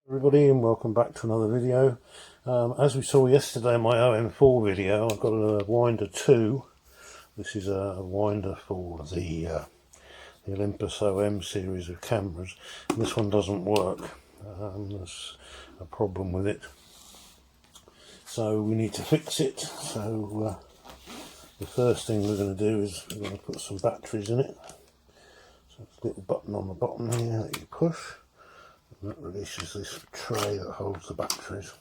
Everybody, and welcome back to another video. As we saw yesterday in my OM4 video, I've got a Winder 2. This is a winder for the Olympus OM series of cameras. And this one doesn't work. There's a problem with it, so we need to fix it. So the first thing we're going to do is we're going to put some batteries in it. So there's a little button on the bottom here that you push. That releases this tray that holds the batteries.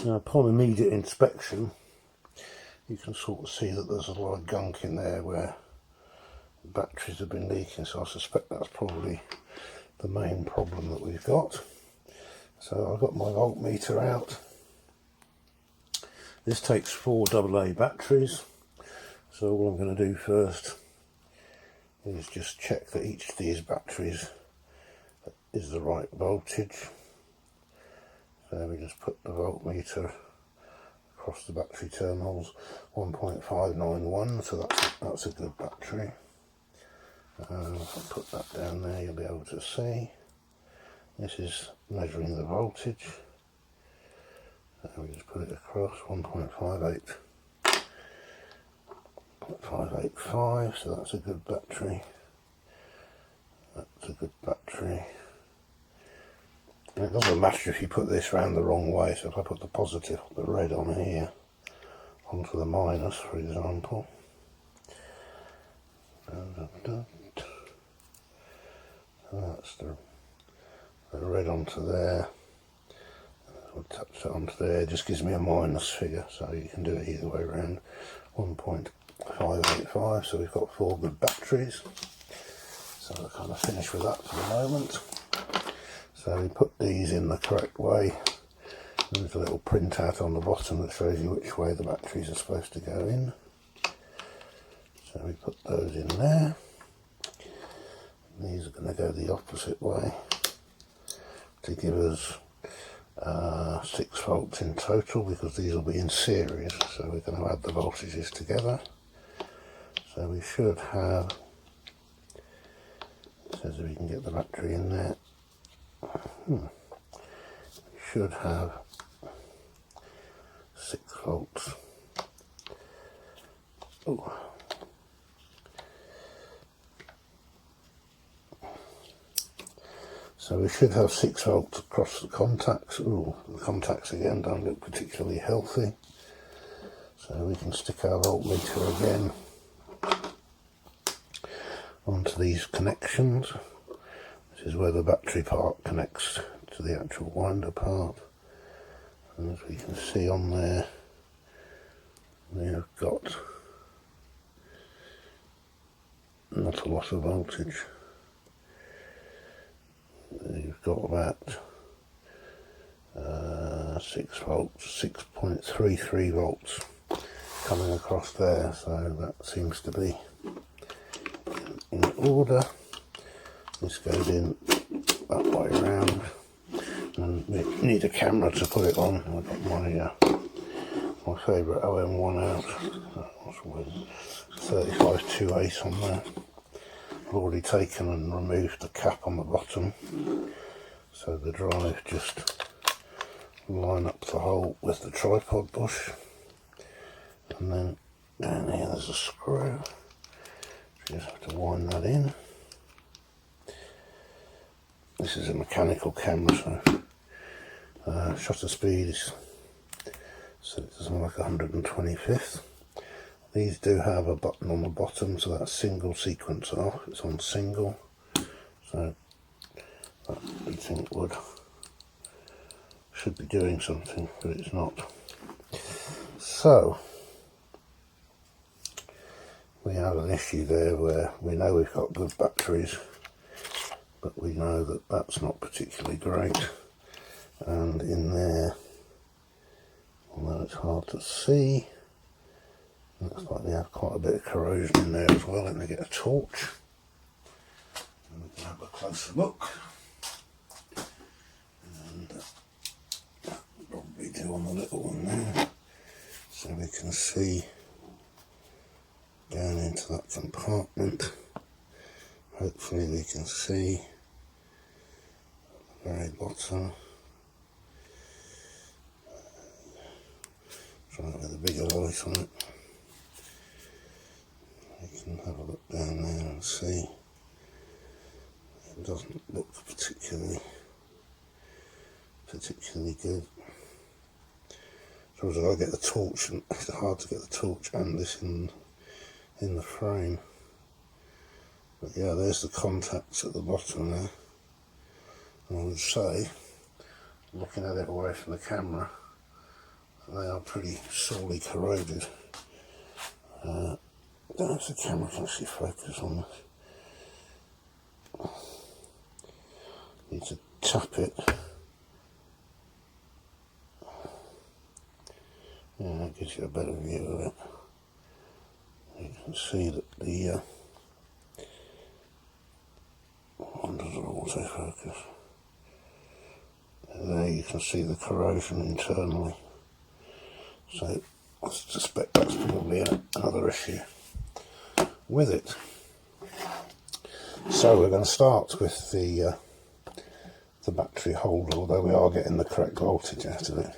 Now, upon immediate inspection, you can sort of see that there's a lot of gunk in there where the batteries have been leaking, so I suspect that's probably the main problem that we've got. So I've got my voltmeter out. This takes 4 AA batteries, so all I'm going to do first is just check that each of these batteries is the right voltage. So we just put the voltmeter across the battery terminals, 1.591, so that's a good battery. If I put that down there, you'll be able to see. This is measuring the voltage. So we just put it across, 1.585, so that's a good battery. That's a good battery. And it doesn't matter if you put this round the wrong way, so if I put the positive, the red on here, onto the minus, for example. So that's the red onto there. I'll touch that onto there, it just gives me a minus figure, so you can do it either way around. 1.585, so we've got 4 good batteries. So we're kind of finished with that for the moment. So we put these in the correct way. There's a little printout on the bottom that shows you which way the batteries are supposed to go in. So we put those in there. These are going to go the opposite way to give us 6 volts in total, because these will be in series, so we're going to add the voltages together. So we should have, it says if we can get the battery in there, we should have 6 volts. Ooh. So we should have 6 volts across the contacts. Ooh, the contacts again don't look particularly healthy. So we can stick our voltmeter again onto these connections. This is where the battery part connects to the actual winder part. And as we can see on there, we have got not a lot of voltage. You've got about 6 volts, 6.33 volts coming across there, so that seems to be in order. This goes in that way around, and we need a camera to put it on. I've got my favourite OM1 out, that was with 3528 on there. I've already taken and removed the cap on the bottom, so the drive just line up the hole with the tripod bush, and then down here there's a screw. You just have to wind that in. This is a mechanical camera, so shutter speed is set to something like 125th. These do have a button on the bottom, so that's single sequence off. It's on single, so that we think should be doing something, but it's not. So we have an issue there where we know we've got good batteries, but we know that that's not particularly great. And in there, although it's hard to see, looks like we have quite a bit of corrosion in there as well. Let me get a torch and we can have a closer look. And probably do on the little one there, so we can see down into that compartment. Hopefully we can see very bottom. Try it with a bigger light on it. You can have a look down there and see. It doesn't look particularly good. So I've got to get the torch, and it's hard to get the torch and this in the frame. But yeah, there's the contacts at the bottom there. And I would say, looking at it away from the camera, they are pretty sorely corroded. I don't know if the camera can actually focus on this. Need to tap it. Yeah, that gives you a better view of it. You can see that the winders are autofocus. And there you can see the corrosion internally. So I suspect that's probably another issue with it. So we're going to start with the battery holder, although we are getting the correct voltage out of it.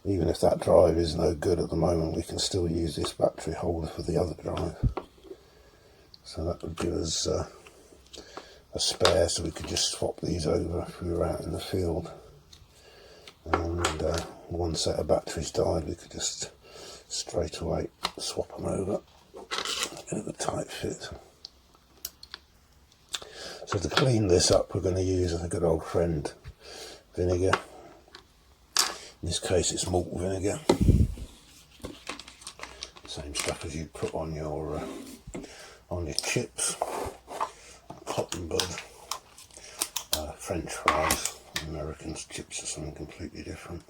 Even if that drive is no good at the moment, we can still use this battery holder for the other drive. So that would give us a spare, so we could just swap these over if we were out in the field. And one set of batteries died, we could just straight away swap them over. A bit of a tight fit. So to clean this up, we're going to use a good old friend, vinegar. In this case it's malt vinegar. Same stuff as you put on your chips. Cotton bud, French fries. American chips are something completely different.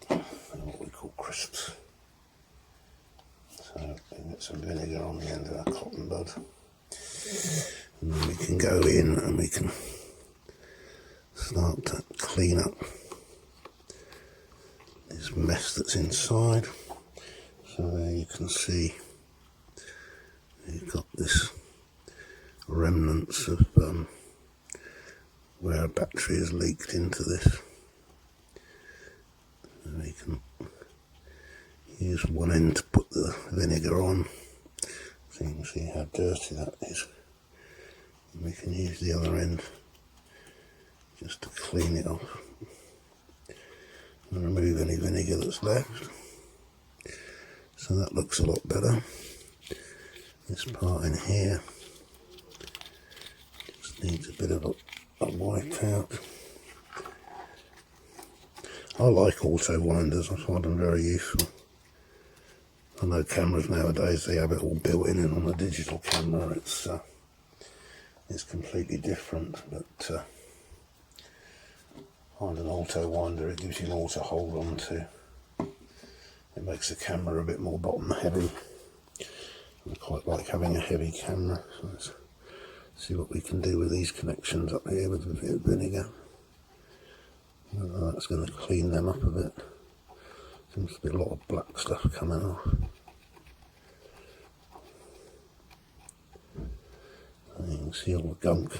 And what we call crisps. So we get some vinegar on the end of our cotton bud. And then we can go in and we can start to clean up this mess that's inside. So there you can see you've got this remnants of where a battery has leaked into this. And we can use one end to put the vinegar on, so you can see how dirty that is. And we can use the other end just to clean it off and remove any vinegar that's left. So that looks a lot better. This part in here just needs a bit of a wipe out. I like auto winders, I find them very useful. I know cameras nowadays, they have it all built in, and on a digital camera it's completely different, but find an auto winder, it gives you more to hold on to. It makes the camera a bit more bottom heavy. I quite like having a heavy camera, so let's see what we can do with these connections up here with a bit of vinegar. That's going to clean them up a bit. Seems to be a lot of black stuff coming off. And you can see all the gunk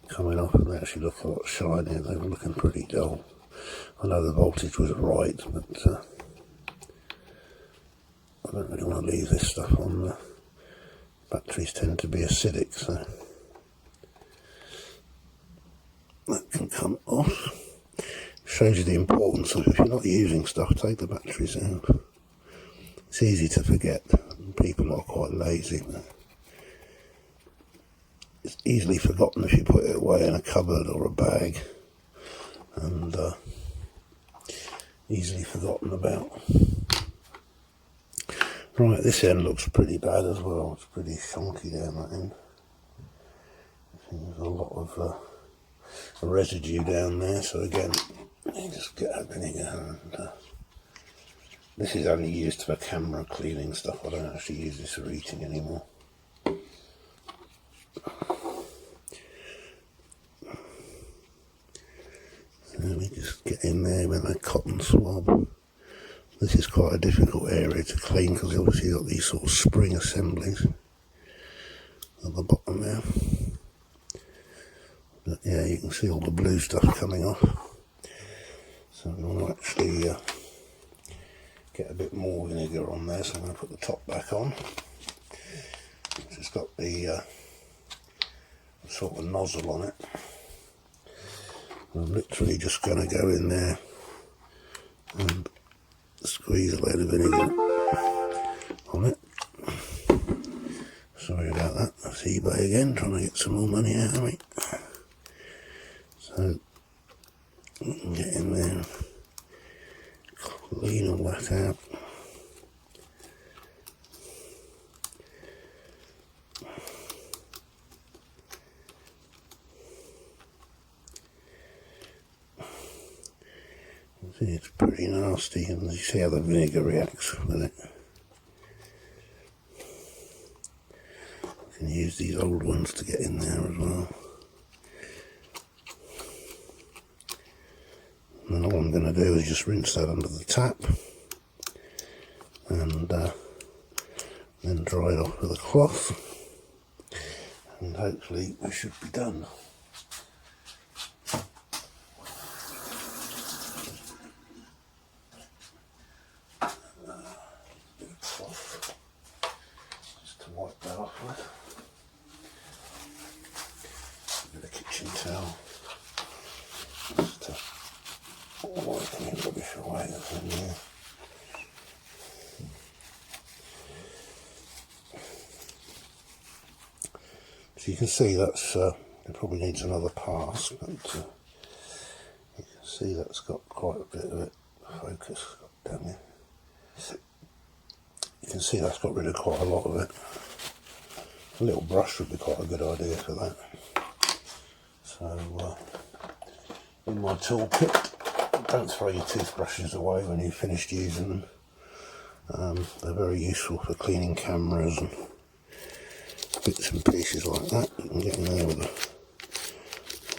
coming off, and they actually look a lot shinier. They were looking pretty dull. I know the voltage was right, but I don't really want to leave this stuff on. Batteries tend to be acidic, so that can come off. Shows you the importance of, if you're not using stuff, take the batteries out. It's easy to forget. People are quite lazy. It's easily forgotten if you put it away in a cupboard or a bag, and easily forgotten about. Right, this end looks pretty bad as well. It's pretty chunky down that end. I think there's a lot of residue down there, so again, you just get a vinegar, and this is only used for camera cleaning stuff. I don't actually use this for eating anymore. So let me just get in there with a cotton swab. This is quite a difficult area to clean because obviously you've got these sort of spring assemblies at the bottom there. But yeah, you can see all the blue stuff coming off. So we want to actually get a bit more vinegar on there, so I'm going to put the top back on. It's got the sort of nozzle on it. I'm literally just going to go in there and squeeze a load of vinegar on it. Sorry about that, that's eBay again, trying to get some more money out of me. So, you can get in there and clean all that out. See, it's pretty nasty, and you see how the vinegar reacts with it. You can use these old ones to get in there as well. And all I'm going to do is just rinse that under the tap and then dry it off with a cloth, and hopefully we should be done. Just to wipe that off with. A bit of kitchen towel. Just to wipe any rubbish away that's in there. So you can see that's, it probably needs another pass, but you can see that's got quite a bit of it. Focus, down there. You can see that's got rid of quite a lot of it. A little brush would be quite a good idea for that. So, in my toolkit, don't throw your toothbrushes away when you've finished using them. They're very useful for cleaning cameras and bits and pieces like that. You can get in there with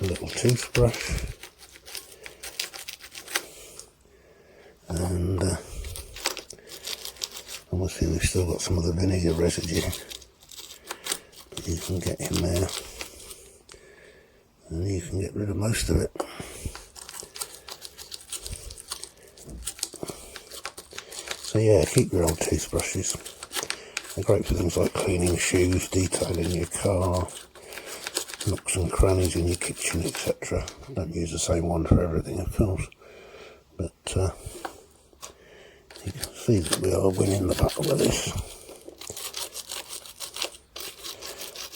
a little toothbrush. And obviously we've still got some of the vinegar residue that you can get in there, and you can get rid of most of it. So yeah, keep your old toothbrushes. They're great for things like cleaning shoes, detailing your car, nooks and crannies in your kitchen, etc. Don't use the same one for everything, of course, but you can see that we are winning the battle with this.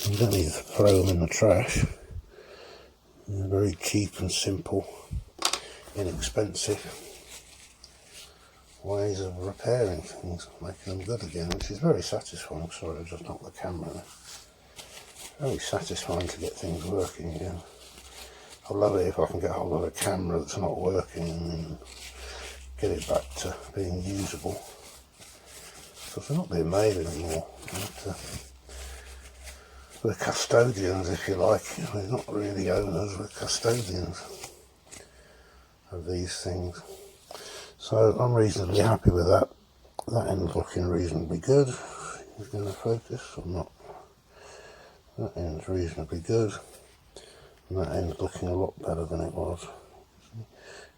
You don't need to throw them in the trash. They're very cheap and simple, inexpensive ways of repairing things, making them good again, which is very satisfying. Sorry, I just knocked the camera there. Very satisfying to get things working again. I love it if I can get hold of a camera that's not working and then get it back to being usable. Because they're not being made anymore. We're custodians, if you like. We're not really owners, we're custodians of these things. So I'm reasonably happy with that. That end's looking reasonably good. Is going to focus or not? That end's reasonably good. And that end's looking a lot better than it was.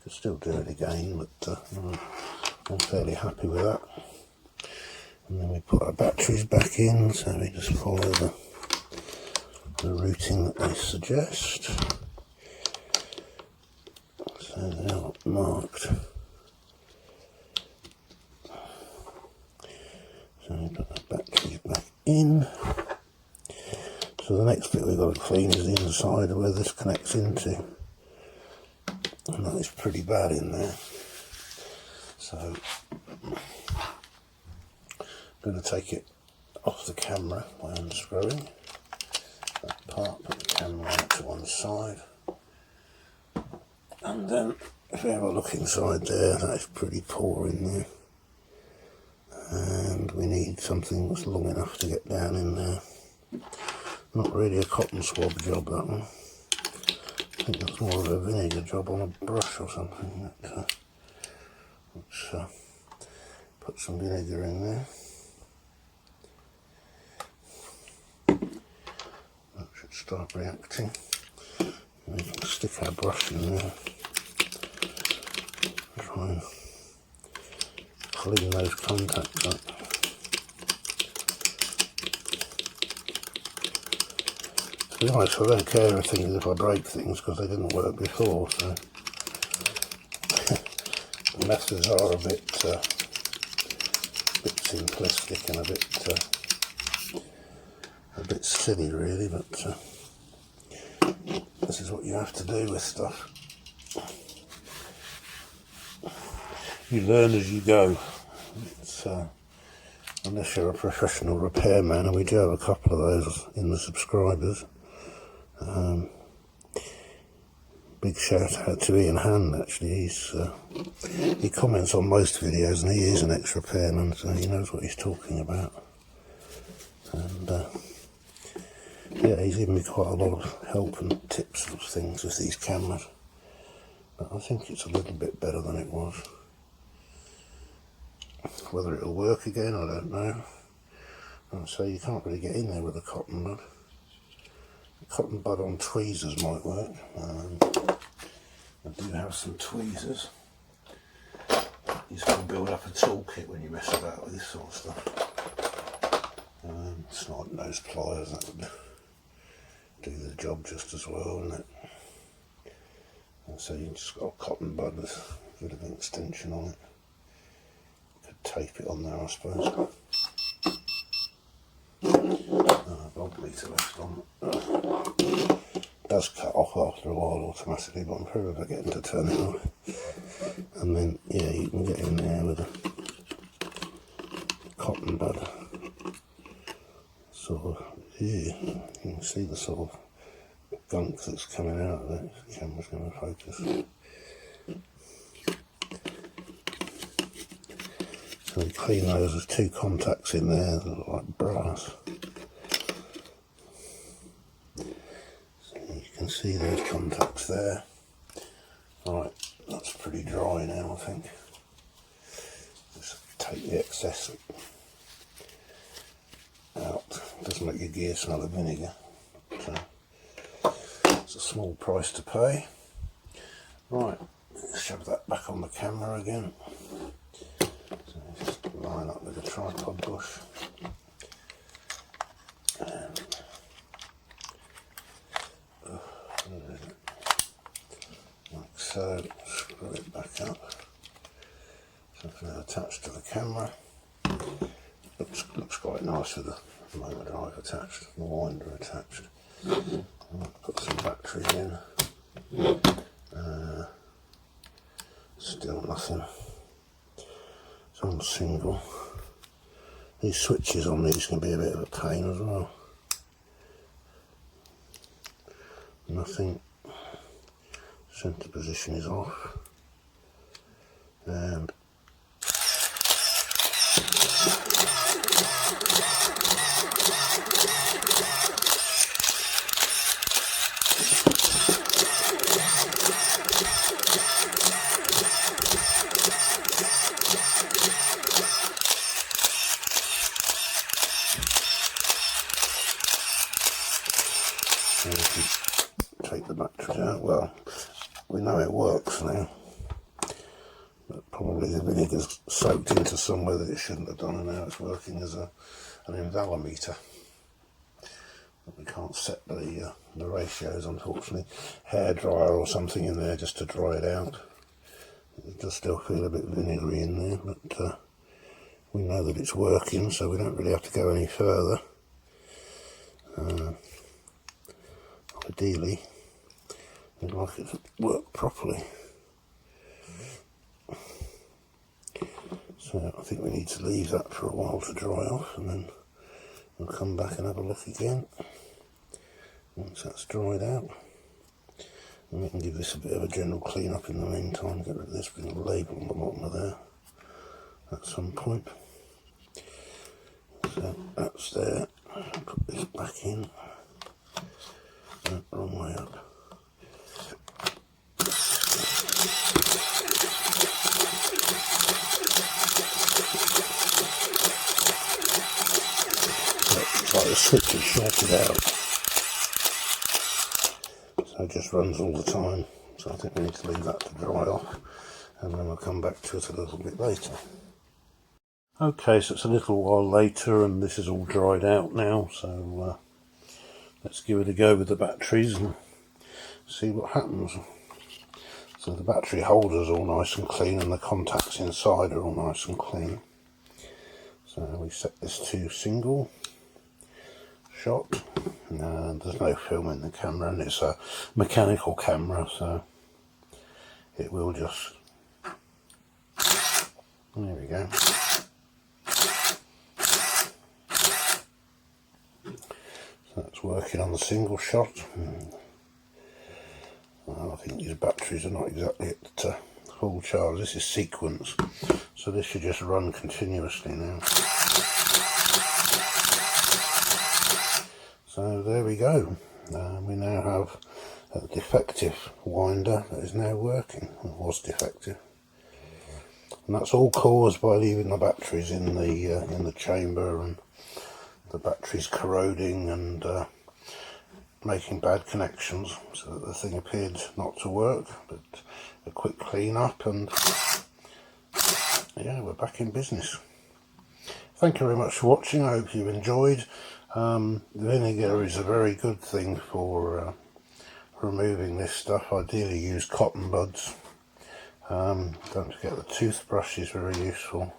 Could still do it again, but I'm fairly happy with that. And then we put our batteries back in, so we just follow the routing that they suggest. So they're not marked. So we put the batteries back in. So the next bit we've got to clean is the inside of where this connects into. And that is pretty bad in there. So I'm going to take it off the camera by unscrewing that part, put the camera out to one side, and then if we have a look inside there, that is pretty poor in there, and we need something that's long enough to get down in there. Not really a cotton swab job, that one. I think that's more of a vinegar job on a brush or something. Let's put some vinegar in there. That should start reacting. stick our brush in there. Try and clean those contacts up. To be honest, I don't care if I break things because they didn't work before, so the methods are a bit simplistic and a bit silly really, but this is what you have to do with stuff. You learn as you go. It's, unless you're a professional repairman, and we do have a couple of those in the subscribers. Big shout out to Ian Hand, actually. He comments on most videos and he is an ex-repairman, so he knows what he's talking about. And yeah, he's given me quite a lot of help and tips and things with these cameras. But I think it's a little bit better than it was. Whether it'll work again, I don't know. And so you can't really get in there with a cotton bud. Cotton bud on tweezers might work. I do have some tweezers. You just got to build up a toolkit when you mess about with this sort of stuff. Snide nose pliers, that would do the job just as well, wouldn't it? And so you just got a cotton bud with a bit of an extension on it. Could tape it on there, I suppose. Voltmeter left on. Does cut off after a while automatically, but I'm probably forgetting to turn it on. And then, yeah, you can get in there with a cotton bud. Sort of, yeah, you can see the sort of gunk that's coming out of it. The camera's going to focus. So we clean those. There's two contacts in there that look like brass. See those contacts there. Alright, that's pretty dry now, I think. Just take the excess out. Doesn't make your gear smell of vinegar. So it's a small price to pay. Right, shove that back on the camera again. So just line up with the tripod bush. And like so, screw it back up. Something attached to the camera. Looks quite nice with the motor drive attached, the winder attached. Put some batteries in. Still nothing. It's on single. These switches on these can be a bit of a pain as well. Nothing. Centre position is off. And take the batteries out. Well, we know it works now, but probably the vinegar's soaked into somewhere that it shouldn't have done, and now it's working as an invalometer. But we can't set the ratios, unfortunately. Hairdryer or something in there just to dry it out. It does still feel a bit vinegary in there, but we know that it's working, so we don't really have to go any further. Ideally, we'd like it to work properly. So I think we need to leave that for a while to dry off, and then we'll come back and have a look again once that's dried out. And we can give this a bit of a general clean up in the meantime, get rid of this little label on the bottom of there at some point. So that's there. Put this back in. No, wrong way up. It's like the switch is shorted out. So so it just runs all the time. So I think we need to leave that to dry off, and then we'll come back to it a little bit later. Okay, so it's a little while later and this is all dried out now, so let's give it a go with the batteries and see what happens. So the battery holder's all nice and clean and the contacts inside are all nice and clean. So we set this to single shot, and there's no film in the camera, and it's a mechanical camera, so it will just, there we go. So that's working on the single shot. I think these batteries are not exactly at full charge. This is sequence, so this should just run continuously now. So there we go. We now have a defective winder that is now working, or was defective. And that's all caused by leaving the batteries in the chamber and the batteries corroding and making bad connections, so that the thing appeared not to work. But a quick clean up and yeah, we're back in business. Thank you very much for watching. I hope you enjoyed. Vinegar is a very good thing for removing this stuff. Ideally use cotton buds. Don't forget the toothbrush is very useful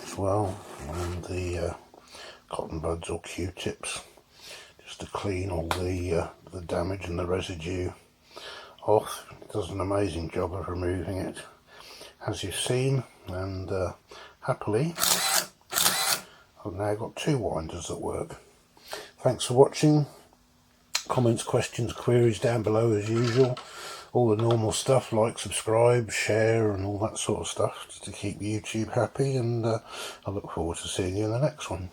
as well, and the cotton buds or Q-tips, just to clean all the damage and the residue off. It does an amazing job of removing it, as you've seen, and happily I've now got 2 winders that work. Thanks for watching. Comments, questions, queries down below as usual. All the normal stuff like subscribe, share and all that sort of stuff to keep YouTube happy, and I look forward to seeing you in the next one.